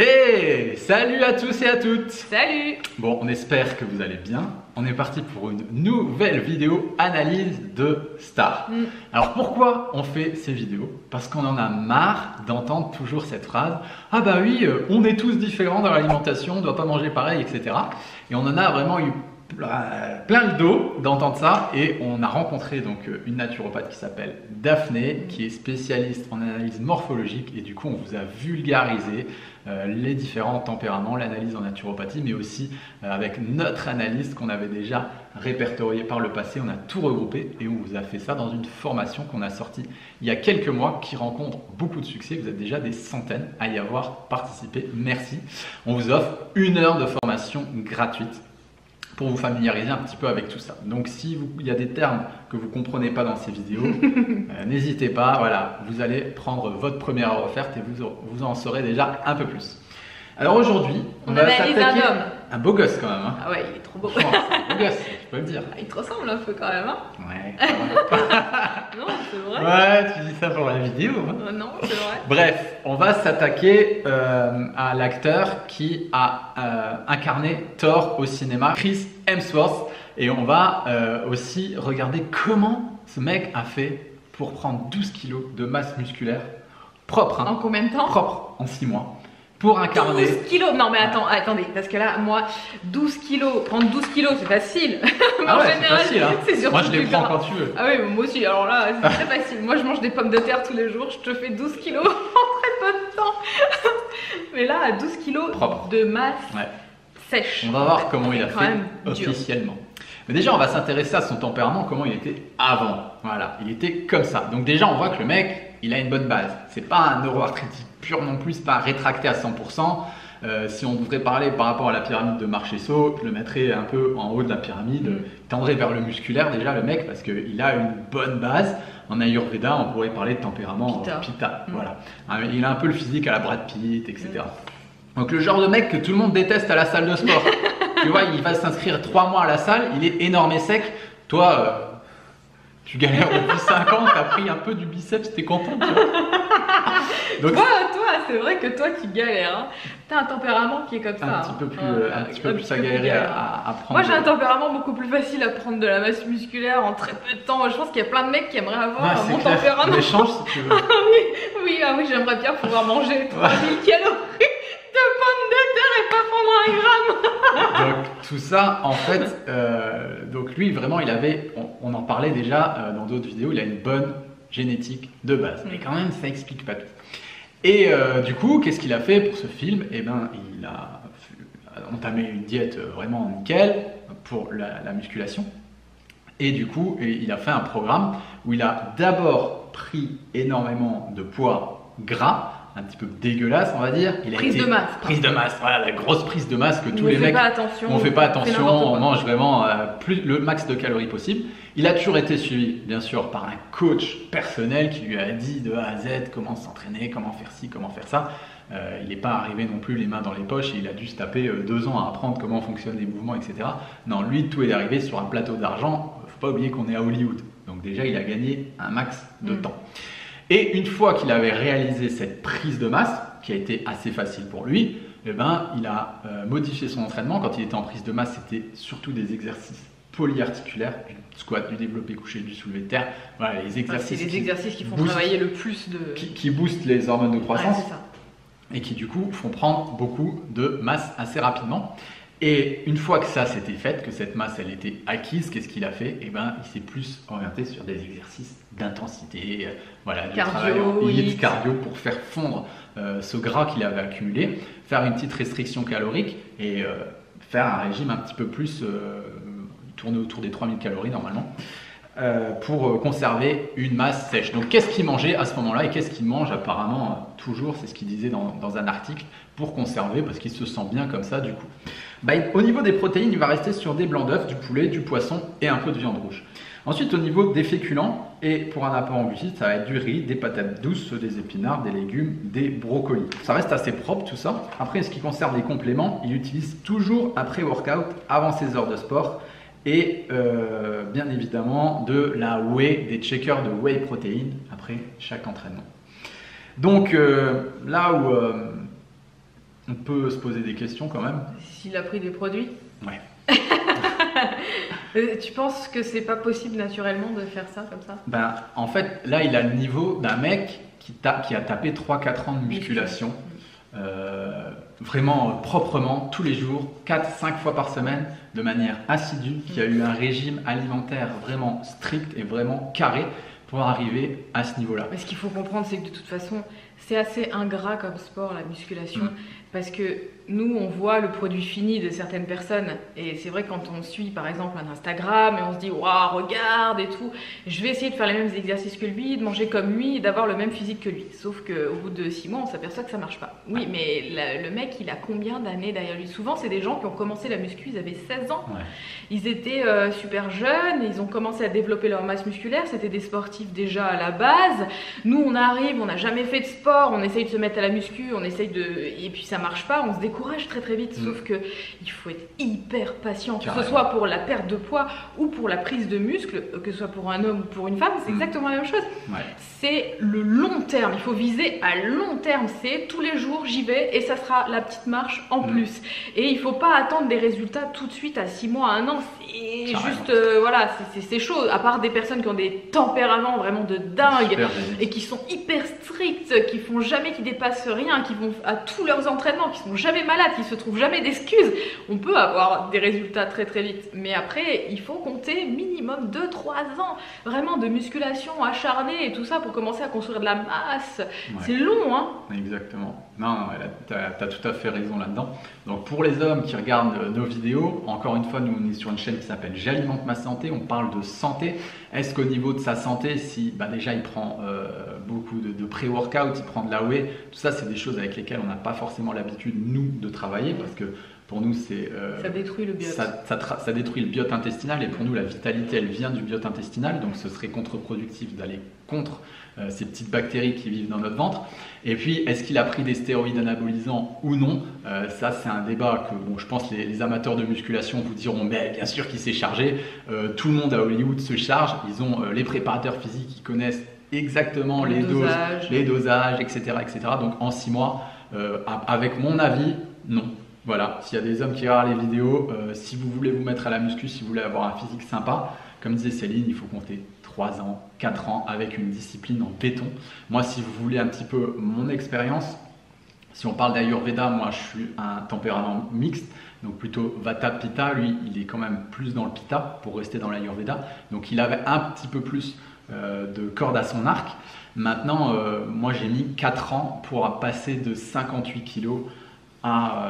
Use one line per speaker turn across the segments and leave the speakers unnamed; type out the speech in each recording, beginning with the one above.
Hey, salut à tous et à toutes.
Salut.
Bon, on espère que vous allez bien. On est parti pour une nouvelle vidéo analyse de stars. Alors pourquoi on fait ces vidéos? Parce qu'on en a marre d'entendre toujours cette phrase: ah bah oui, on est tous différents dans l'alimentation, on ne doit pas manger pareil, etc. Et on en a vraiment eu plein le dos d'entendre ça, et on a rencontré donc une naturopathe qui s'appelle Daphné, qui est spécialiste en analyse morphologique, et du coup on vous a vulgarisé les différents tempéraments, l'analyse en naturopathie, mais aussi avec notre analyse qu'on avait déjà répertoriée par le passé. On a tout regroupé et on vous a fait ça dans une formation qu'on a sortie il y a quelques mois, qui rencontre beaucoup de succès. Vous êtes déjà des centaines à y avoir participé, merci. On vous offre 1 heure de formation gratuite pour vous familiariser un petit peu avec tout ça. Donc si il y a des termes que vous ne comprenez pas dans ces vidéos, n'hésitez pas, voilà, vous allez prendre votre première heure offerte et vous en saurez déjà un peu plus. Alors aujourd'hui, on va s'attaquer un beau gosse quand même. Hein.
Ah ouais, il est trop beau.
Franchement, c'est un beau gosse, tu peux le dire.
Il te ressemble un peu quand même, hein?
Ouais.
Non, c'est vrai.
Ouais, tu dis ça pour la vidéo. Hein.
Non, c'est vrai.
Bref, on va s'attaquer à l'acteur qui a incarné Thor au cinéma, Chris Hemsworth. Et on va aussi regarder comment ce mec a fait pour prendre 12 kilos de masse musculaire propre. Hein,
en combien de temps?
Propre, en 6 mois. Pour incarner...
12 kilos. Non mais attendez, parce que là, moi, 12 kilos, prendre 12 kilos, c'est facile. Mais
ah ouais,
en général,
c'est facile, hein.
C'est surtout
moi je les prends quand tu veux.
Ah oui, moi aussi, alors là, c'est très facile. Moi je mange des pommes de terre tous les jours, je te fais 12 kilos en très peu de temps. Mais là, à 12 kilos propre de masse sèche.
On va voir comment il a fait officiellement. Mais déjà, on va s'intéresser à son tempérament, comment il était avant. Voilà, il était comme ça. Donc déjà, on voit que le mec, il a une bonne base. C'est pas un neuroarthritique pur non plus, c'est pas rétracté à 100%. Si on devrait parler par rapport à la pyramide de Marchesso, je le mettrais un peu en haut de la pyramide, tendrait vers le musculaire déjà le mec, parce qu'il a une bonne base. En Ayurveda, on pourrait parler de tempérament Pitta. Voilà. Il a un peu le physique à la Brad Pitt, etc. Donc le genre de mec que tout le monde déteste à la salle de sport. Tu vois, il va s'inscrire 3 mois à la salle, il est énorme et sec. Toi, tu galères depuis 5 ans, t'as pris un peu du biceps, t'es content. Tu vois. Donc,
toi, c'est vrai que toi qui galères, hein. T'as un tempérament qui est comme ça.
Un petit peu plus à galérer à prendre.
Moi j'ai un tempérament beaucoup plus facile à prendre de la masse musculaire en très peu de temps. Je pense qu'il y a plein de mecs qui aimeraient avoir mon tempérament.
On échange si tu veux.
oui, j'aimerais bien pouvoir manger 3000 calories de pommes de terre et pas prendre 1 gramme.
Donc tout ça, en fait, donc lui vraiment, il avait, on en parlait déjà dans d'autres vidéos, il a une bonne génétique de base. Mais quand même, ça explique pas tout. Et du coup, qu'est-ce qu'il a fait pour ce film? Eh ben, il a entamé une diète vraiment nickel pour la musculation. Et du coup, il a fait un programme où il a d'abord pris énormément de poids gras, un petit peu dégueulasse, on va dire.
Prise de masse.
Prise de masse, voilà, la grosse prise de masse que tous les mecs.
On fait pas attention,
on mange vraiment le max de calories possible. Il a toujours été suivi, bien sûr, par un coach personnel qui lui a dit de A à Z comment s'entraîner, comment faire ci, comment faire ça. Il n'est pas arrivé non plus les mains dans les poches et il a dû se taper 2 ans à apprendre comment fonctionnent les mouvements, etc. Non, lui, tout est arrivé sur un plateau d'argent. Il ne faut pas oublier qu'on est à Hollywood. Donc déjà, il a gagné un max de temps. Et une fois qu'il avait réalisé cette prise de masse, qui a été assez facile pour lui, eh ben, il a modifié son entraînement. Quand il était en prise de masse, c'était surtout des exercices polyarticulaires, du squat, du développé couché, du soulevé de terre. Voilà, les exercices.
C'est les exercices qui font travailler le plus de...
Qui boostent les hormones de croissance.
Ouais, c'est ça.
Et qui du coup font prendre beaucoup de masse assez rapidement. Et une fois que ça s'était fait, que cette masse elle était acquise, qu'est-ce qu'il a fait? Eh ben, il s'est plus orienté sur des exercices d'intensité, voilà, du travail en HIIT, cardio, pour faire fondre ce gras qu'il avait accumulé, faire une petite restriction calorique et faire un régime un petit peu plus tourné autour des 3000 calories normalement, pour conserver une masse sèche. Donc qu'est-ce qu'il mangeait à ce moment-là et qu'est-ce qu'il mange apparemment toujours, c'est ce qu'il disait dans un article, pour conserver, parce qu'il se sent bien comme ça du coup. Au niveau des protéines, il va rester sur des blancs d'œufs, du poulet, du poisson et un peu de viande rouge. Ensuite, au niveau des féculents, et pour un apport en glucides, ça va être du riz, des patates douces, des épinards, des légumes, des brocolis. Ça reste assez propre tout ça. Après, ce qui concerne les compléments, il utilise toujours un pré-workout avant ses heures de sport. Et bien évidemment de la whey, des shakers de whey protéines après chaque entraînement. Donc là où on peut se poser des questions quand même.
S'il a pris des produits?
Ouais.
Tu penses que c'est pas possible naturellement de faire ça comme ça?
Ben, en fait, là, il a le niveau d'un mec qui a tapé 3-4 ans de musculation. Vraiment proprement, tous les jours, 4-5 fois par semaine, de manière assidue, qui a eu un régime alimentaire vraiment strict et vraiment carré pour arriver à ce niveau-là.
Mais ce qu'il faut comprendre, c'est que de toute façon, c'est assez ingrat comme sport, la musculation, parce que nous, on voit le produit fini de certaines personnes, et c'est vrai quand on suit par exemple un Instagram, et on se dit « Waouh, regarde et tout, je vais essayer de faire les mêmes exercices que lui, de manger comme lui, et d'avoir le même physique que lui. » Sauf qu'au bout de 6 mois, on s'aperçoit que ça marche pas. Oui, mais le mec, il a combien d'années derrière lui? Souvent, c'est des gens qui ont commencé la muscu, ils avaient 16 ans. Ils étaient super jeunes, ils ont commencé à développer leur masse musculaire, c'était des sportifs déjà à la base. Nous, on arrive, on n'a jamais fait de sport, on essaye de se mettre à la muscu, on essaye de... et puis ça marche pas, on se décourage très très vite. Sauf que il faut être hyper patient, que ce soit pour la perte de poids ou pour la prise de muscle, que ce soit pour un homme ou pour une femme, c'est exactement la même chose. C'est le long terme, il faut viser à long terme, c'est tous les jours j'y vais et ça sera la petite marche en plus. Et il faut pas attendre des résultats tout de suite à 6 mois, à 1 an, c'est juste, voilà, c'est chaud, à part des personnes qui ont des tempéraments vraiment de dingue et qui sont hyper stricts, qui font jamais, qui dépassent rien, qui vont à tous leurs entraînements, qui sont jamais malades, qui se trouvent jamais d'excuses, on peut avoir des résultats très très vite. Mais après, il faut compter minimum 2-3 ans vraiment de musculation acharnée et tout ça pour commencer à construire de la masse. C'est long, hein.
Exactement. Non, tu as tout à fait raison là-dedans. Donc pour les hommes qui regardent nos vidéos, encore une fois, nous on est sur une chaîne qui s'appelle J'alimente ma santé, on parle de santé. Est-ce qu'au niveau de sa santé, si déjà il prend beaucoup de pré-workout, il prend de la whey, tout ça c'est des choses avec lesquelles on n'a pas forcément l'habitude nous de travailler parce que pour nous c'est...
ça détruit le biote.
Ça détruit le biote intestinal et pour nous la vitalité elle vient du biote intestinal, donc ce serait contre-productif d'aller contre ces petites bactéries qui vivent dans notre ventre. Et puis, est-ce qu'il a pris des stéroïdes anabolisants ou non? Ça, c'est un débat que bon, je pense les amateurs de musculation vous diront, mais bien sûr qu'il s'est chargé. Tout le monde à Hollywood se charge. Ils ont les préparateurs physiques qui connaissent exactement les dosages, etc., etc. Donc, en 6 mois, avec mon avis, non. Voilà, s'il y a des hommes qui regardent les vidéos, si vous voulez vous mettre à la muscu, si vous voulez avoir un physique sympa, comme disait Céline, il faut compter 3 ans, 4 ans avec une discipline en béton. Moi, si vous voulez un petit peu mon expérience, si on parle d'Ayurveda, moi je suis un tempérament mixte, donc plutôt Vata Pitta. Lui, il est quand même plus dans le Pitta pour rester dans l'Ayurveda. Donc il avait un petit peu plus de corde à son arc. Maintenant, moi j'ai mis 4 ans pour passer de 58 kilos à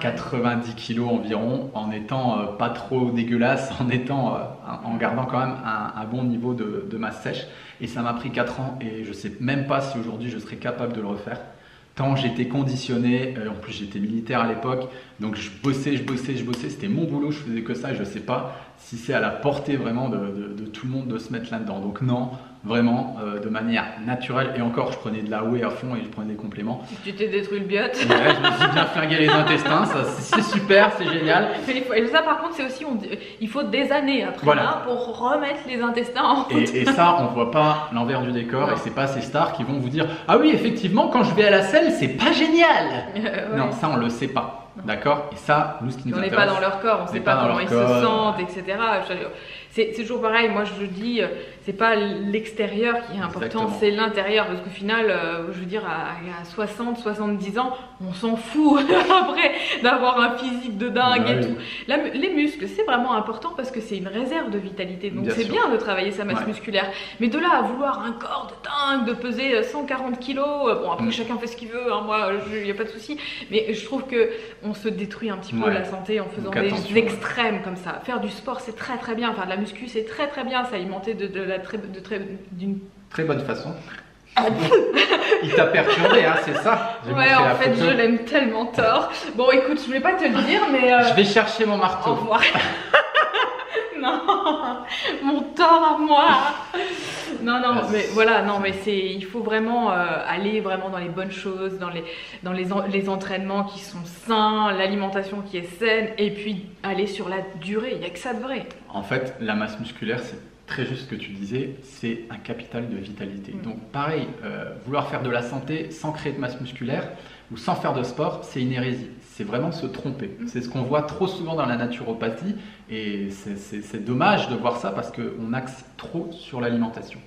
90 kilos environ, en étant pas trop dégueulasse, en gardant quand même un bon niveau de masse sèche. Et ça m'a pris 4 ans et je sais même pas si aujourd'hui je serais capable de le refaire. Tant j'étais conditionné, en plus j'étais militaire à l'époque, donc je bossais, c'était mon boulot, je faisais que ça, et je sais pas si c'est à la portée vraiment de tout le monde de se mettre là-dedans. Donc non, vraiment de manière naturelle, et encore je prenais de la whey à fond et je prenais des compléments.
Tu t'es détruit le biote.
Ouais, je me suis bien flingué les intestins, c'est super, c'est génial.
Et ça par contre c'est aussi, il faut des années après pour remettre les intestins en route.
Et ça on voit pas l'envers du décor, et c'est pas ces stars qui vont vous dire « Ah oui effectivement quand je vais à la selle c'est pas génial !» Non, ça on le sait pas. D'accord? Et ça, nous, ce qui nous intéresse,
on n'est pas dans leur corps, on ne sait pas comment ils se sentent, etc. C'est toujours pareil, moi je dis, c'est pas l'extérieur qui est important, c'est l'intérieur. Parce qu'au final, je veux dire, à 60, 70 ans, on s'en fout après d'avoir un physique de dingue et tout. Là, les muscles, c'est vraiment important parce que c'est une réserve de vitalité. Donc c'est bien de travailler sa masse musculaire. Mais de là à vouloir un corps de dingue, de peser 140 kilos, bon après chacun fait ce qu'il veut, hein, moi il n'y a pas de souci. Mais je trouve qu'on se détruit un petit peu la santé en faisant des extrêmes comme ça. Faire du sport, c'est très très bien. Faire de la muscu, c'est très très bien. S'alimenter d'une
très bonne façon. Il t'a perturbé, hein, c'est ça?
Ouais, en fait, je l'aime tellement tort. Bon, écoute, je voulais pas te le dire, mais...
Je vais chercher mon marteau.
Au revoir. Non, mon tort à moi. Non, mais voilà, non, mais il faut vraiment aller vraiment dans les bonnes choses, dans les entraînements qui sont sains, l'alimentation qui est saine, et puis aller sur la durée. Il n'y a que ça de vrai.
En fait, la masse musculaire, très juste ce que tu disais, c'est un capital de vitalité. Donc pareil, vouloir faire de la santé sans créer de masse musculaire ou sans faire de sport, c'est une hérésie. C'est vraiment se tromper. C'est ce qu'on voit trop souvent dans la naturopathie et c'est dommage de voir ça parce qu'on axe trop sur l'alimentation.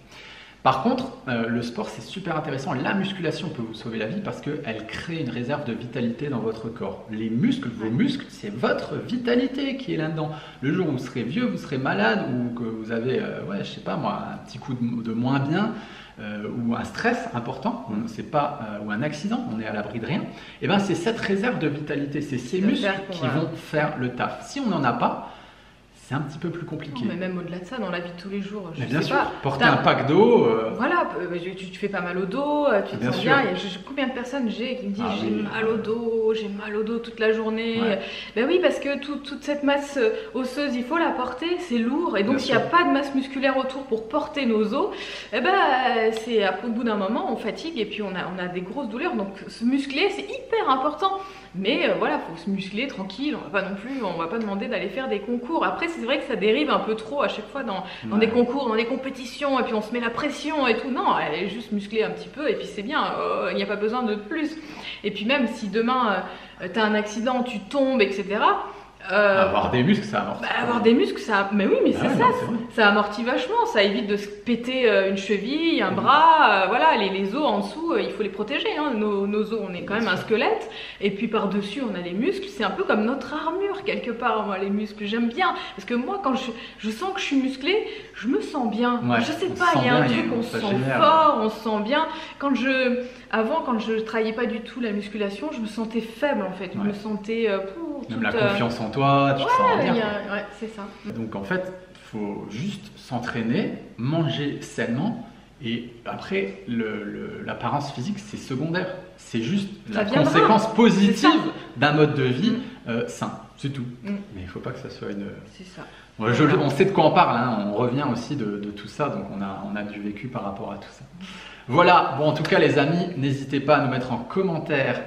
Par contre, le sport, c'est super intéressant. La musculation peut vous sauver la vie parce qu'elle crée une réserve de vitalité dans votre corps. Les muscles, vos muscles, c'est votre vitalité qui est là-dedans. Le jour où vous serez vieux, vous serez malade ou que vous avez, je sais pas moi, un petit coup de moins bien ou un stress important, ou un accident, on est à l'abri de rien, et ben c'est cette réserve de vitalité, c'est ces muscles qui vont faire le taf. Si on n'en a pas, c'est un petit peu plus compliqué.
Non, mais même au-delà de ça, dans la vie de tous les jours, je
bien
sais
sûr,
pas.
porter un pack d'eau.
Voilà, tu fais pas mal au dos, tu te sens bien. Combien de personnes j'ai qui me disent j'ai mal au dos toute la journée. Ben oui, parce que toute cette masse osseuse, il faut la porter, c'est lourd. Et donc s'il n'y a pas de masse musculaire autour pour porter nos os, eh ben, c'est au bout d'un moment, on fatigue et puis on a des grosses douleurs. Donc se muscler, c'est hyper important. Mais voilà, faut se muscler tranquille, on va pas demander d'aller faire des concours. Après, c'est vrai que ça dérive un peu trop à chaque fois dans des concours, dans des compétitions, et puis on se met la pression et tout. Non, elle est juste musclée un petit peu, et puis c'est bien, il n'y a pas besoin de plus. Et puis même si demain, tu as un accident, tu tombes, etc.,
avoir des muscles, ça amortit.
Avoir des muscles, ça. Mais oui, mais ça amortit vachement. Ça évite de se péter une cheville, un bras. Voilà, les os en dessous, il faut les protéger. Hein. Nos os, on est quand même un squelette. Et puis par-dessus, on a les muscles. C'est un peu comme notre armure, quelque part, moi, les muscles. J'aime bien. Parce que moi, quand je sens que je suis musclée, je me sens bien. Je sais pas, il y a un truc, on se sent fort, on se sent bien. Avant, quand je travaillais pas du tout la musculation, je me sentais faible en fait. Je me sentais.
Même la confiance en toi, tu te sens bien.
Ouais, c'est ça.
Donc en fait, il faut juste s'entraîner, manger sainement. Et après, l'apparence physique, c'est secondaire. C'est juste la conséquence positive d'un mode de vie sain. C'est tout. Mais il ne faut pas que ça soit une...
C'est ça.
On sait de quoi on parle. Hein. On revient aussi de tout ça. Donc on a du vécu par rapport à tout ça. Voilà. Bon, en tout cas, les amis, n'hésitez pas à nous mettre en commentaire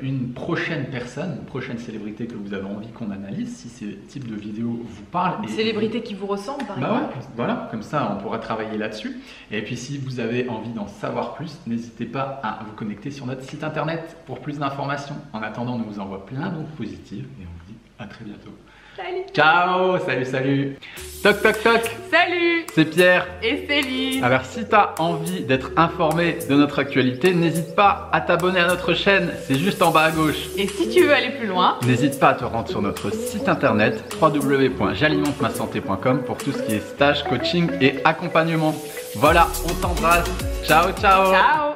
une prochaine personne, une prochaine célébrité que vous avez envie qu'on analyse, si ce type de vidéo vous parle.
Une célébrité qui vous ressemble, par exemple.
Ouais, voilà, comme ça, on pourra travailler là-dessus. Et puis, si vous avez envie d'en savoir plus, n'hésitez pas à vous connecter sur notre site internet pour plus d'informations. En attendant, on vous envoie plein d'ondes positives et on vous dit à très bientôt.
Salut.
Ciao, salut. Toc toc toc.
Salut.
C'est Pierre.
Et Céline.
Alors si tu as envie d'être informé de notre actualité, n'hésite pas à t'abonner à notre chaîne, c'est juste en bas à gauche.
Et si tu veux aller plus loin,
n'hésite pas à te rendre sur notre site internet www.j'alimentemassanté.com pour tout ce qui est stage, coaching et accompagnement. Voilà, on t'embrasse. Ciao.
Ciao.